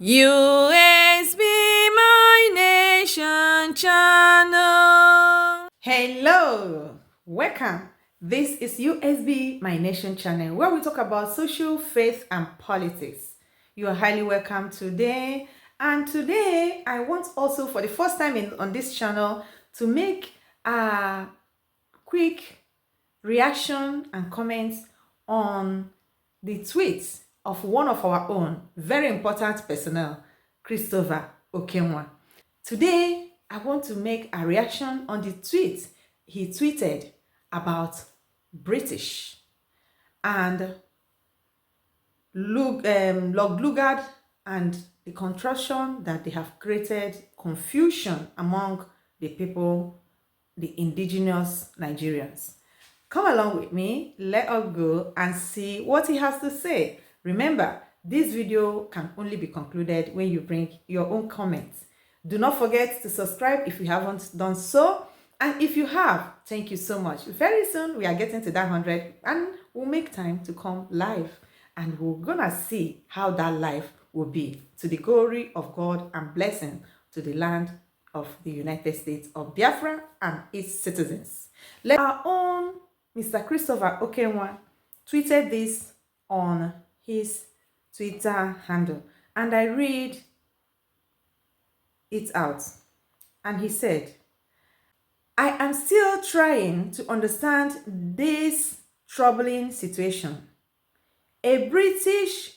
U.S.B My Nation channel. Hello, welcome. This is U.S.B My Nation channel, where we talk about social, faith, and politics. You are highly welcome today. And today, I want also for the first time on this channel to make a quick reaction and comments on the tweets of one of our own very important personnel, Christopher Okenwa. Today, I want to make a reaction on the tweet he tweeted about British and Lugard and the contraction that they have created confusion among the people, the indigenous Nigerians. Come along with me, let us go and see what he has to say. Remember, this video can only be concluded when you bring your own comments. Do not forget to subscribe if you haven't done so. And if you have, thank you so much. Very soon, we are getting to that 100 and we'll make time to come live. And we're gonna see how that life will be to the glory of God and blessing to the land of the United States of Biafra and its citizens. Our own Mr. Christopher Okenwa tweeted this on his Twitter handle, and I read it out. And he said, I am still trying to understand this troubling situation. A British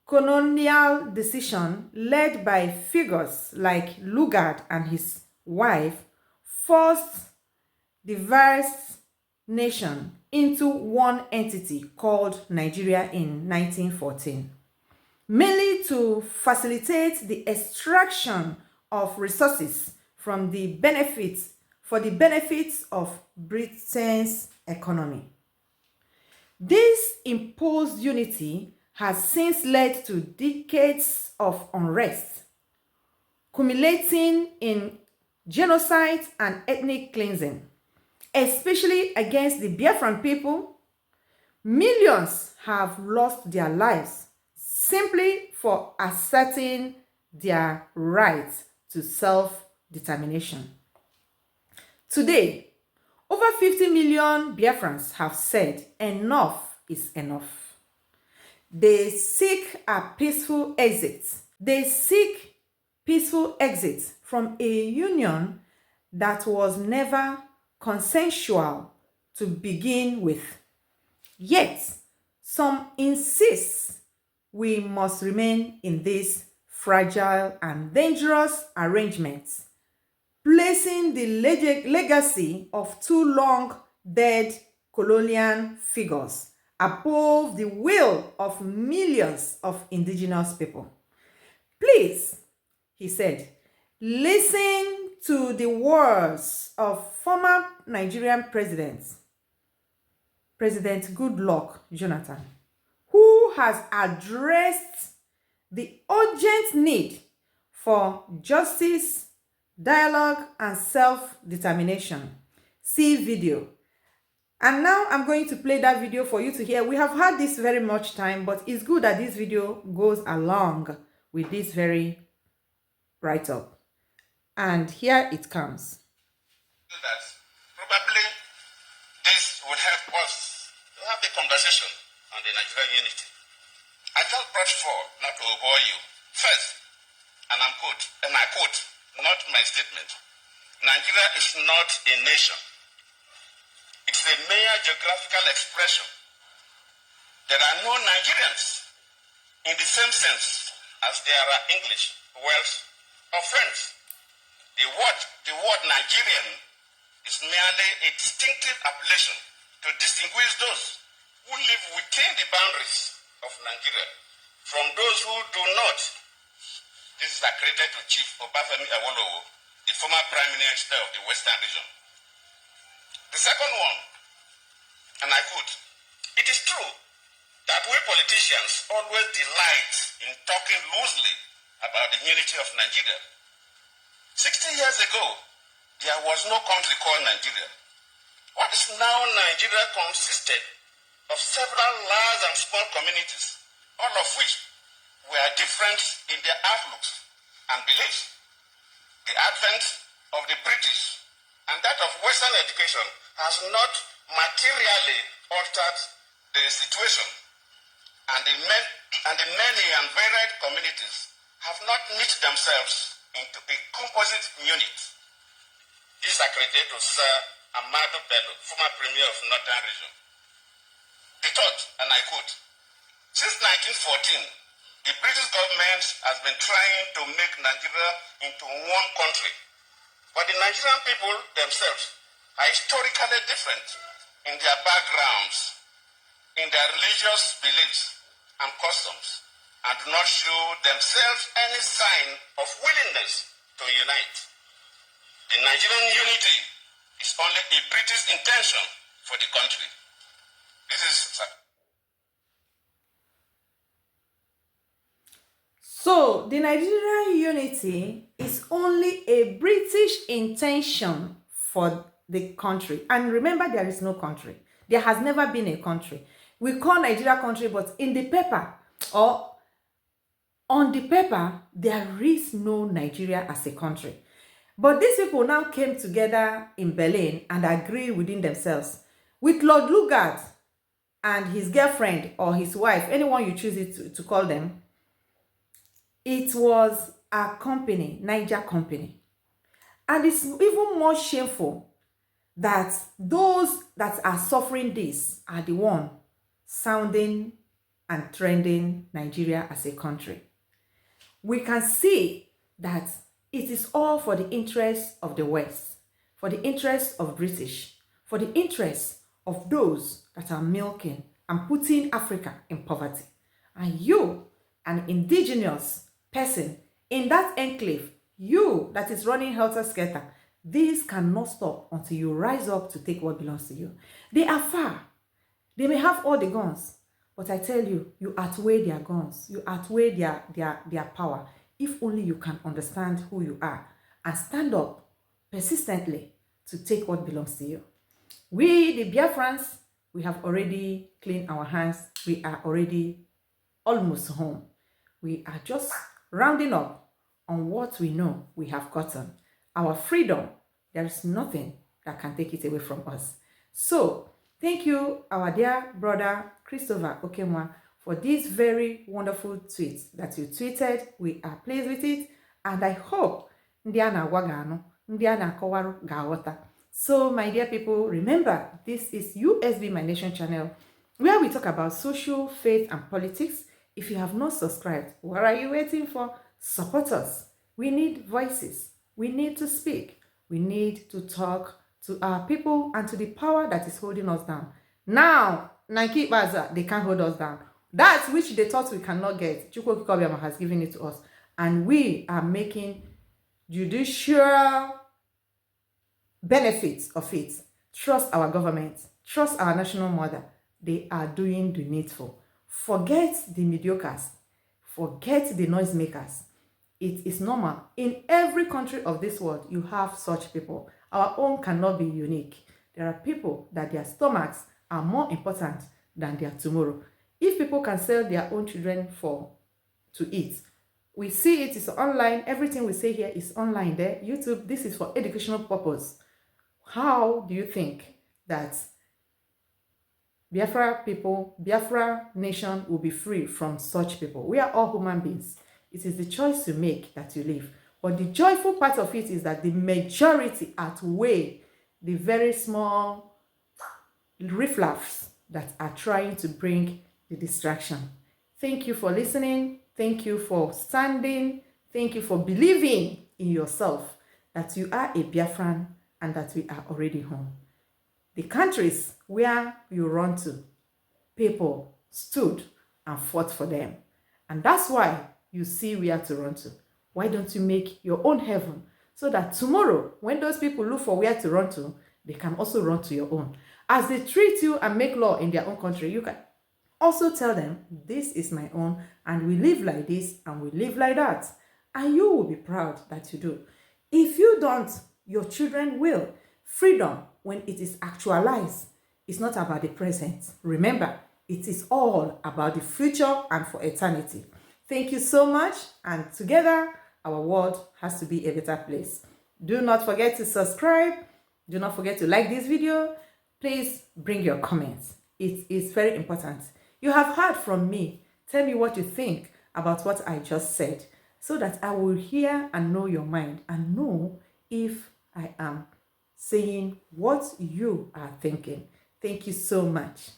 colonial decision led by figures like Lugard and his wife forced the vast nation into one entity called Nigeria in 1914, mainly to facilitate the extraction of resources from the benefits of Britain's economy. This imposed unity has since led to decades of unrest, culminating in genocide and ethnic cleansing, especially against the Biafran people. Millions have lost their lives simply for asserting their right to self-determination. Today, over 50 million Biafrans have said enough is enough. They seek a peaceful exit. They seek peaceful exit from a union that was never consensual to begin with. Yet, some insist we must remain in this fragile and dangerous arrangement, placing the legacy of two long-dead colonial figures above the will of millions of indigenous people. Please, he said, listen to the words of former Nigerian President Goodluck Jonathan, who has addressed the urgent need for justice, dialogue, and self-determination. See video. And now I'm going to play that video for you to hear. We have had this very much time, but it's good that this video goes along with this very write-up. And here it comes. Probably this will help us to have a conversation on the Nigerian unity. I just brought forth, not to bore you. First, and I quote, not my statement. Nigeria is not a nation. It's a mere geographical expression. There are no Nigerians in the same sense as there are English, Welsh, or French. The word Nigerian is merely a distinctive appellation to distinguish those who live within the boundaries of Nigeria from those who do not. This is accredited to Chief Obafemi Awolowo, the former Prime Minister of the Western region. The second one, and I quote, it is true that we politicians always delight in talking loosely about the unity of Nigeria. 60 years ago, there was no country called Nigeria. What is now Nigeria consisted of several large and small communities, all of which were different in their outlooks and beliefs. The advent of the British and that of Western education has not materially altered the situation, and the many and varied communities have not knit themselves into a composite unit. This is accredited to Sir Amadu Bello, former Premier of Northern Region. He taught, and I quote, "Since 1914, the British government has been trying to make Nigeria into one country, but the Nigerian people themselves are historically different in their backgrounds, in their religious beliefs and customs, and do not show themselves any sign of willingness to unite. The Nigerian unity is only a British intention for the country." This is... So, the Nigerian unity is only a British intention for the country. And remember, there is no country. There has never been a country. We call Nigeria country, but in the paper or on the paper, there is no Nigeria as a country. But these people now came together in Berlin and agree within themselves. With Lord Lugard and his girlfriend or his wife, anyone you choose it to call them, it was a company, Niger company. And it's even more shameful that those that are suffering this are the one sounding and trending Nigeria as a country. We can see that it is all for the interest of the West, for the interest of British, for the interest of those that are milking and putting Africa in poverty. And you, an indigenous person in that enclave, you that is running helter-skelter, this cannot stop until you rise up to take what belongs to you. They are far. They may have all the guns, but I tell you, you outweigh their guns. You outweigh their power. If only you can understand who you are and stand up persistently to take what belongs to you. We, the Biafrans, we have already cleaned our hands. We are already almost home. We are just rounding up on what we know we have gotten. Our freedom, there is nothing that can take it away from us. So, thank you, our dear brother Christopher Okenwa, for this very wonderful tweet that you tweeted. We are pleased with it, and I hope Ndiana Wagano, Ndiana Kawaru Gawata. So, my dear people, remember, this is U.S.B My Nation channel, where we talk about social, faith, and politics. If you have not subscribed, what are you waiting for? Support us. We need voices. We need to speak. We need to talk to our people and to the power that is holding us down. Now, Nike Baza, they can't hold us down. That which they thought we cannot get, Chukwu Okikobiyama has given it to us. And we are making judicial benefits of it. Trust our government. Trust our national mother. They are doing the needful. Forget the mediocres. Forget the noisemakers. It is normal. In every country of this world, you have such people. Our own cannot be unique. There are people that their stomachs are more important than their tomorrow. If people can sell their own children to eat, we see it is online. Everything we say here is online there. YouTube, this is for educational purpose. How do you think that Biafra people, Biafra nation will be free from such people? We are all human beings. It is the choice you make that you live. But the joyful part of it is that the majority outweigh the very small riffraffs that are trying to bring the distraction. Thank you for listening. Thank you for standing. Thank you for believing in yourself that you are a Biafran and that we are already home. The countries where you run to, people stood and fought for them. And that's why you see where to run to. Why don't you make your own heaven so that tomorrow, when those people look for where to run to, they can also run to your own. As they treat you and make law in their own country, you can also tell them, this is my own, and we live like this, and we live like that. And you will be proud that you do. If you don't, your children will. Freedom, when it is actualized, is not about the present. Remember, it is all about the future and for eternity. Thank you so much, and together our world has to be a better place. Do not forget to subscribe. Do not forget to like this video. Please bring your comments. It is very important. You have heard from me. Tell me what you think about what I just said, so that I will hear and know your mind and know if I am saying what you are thinking. Thank you so much.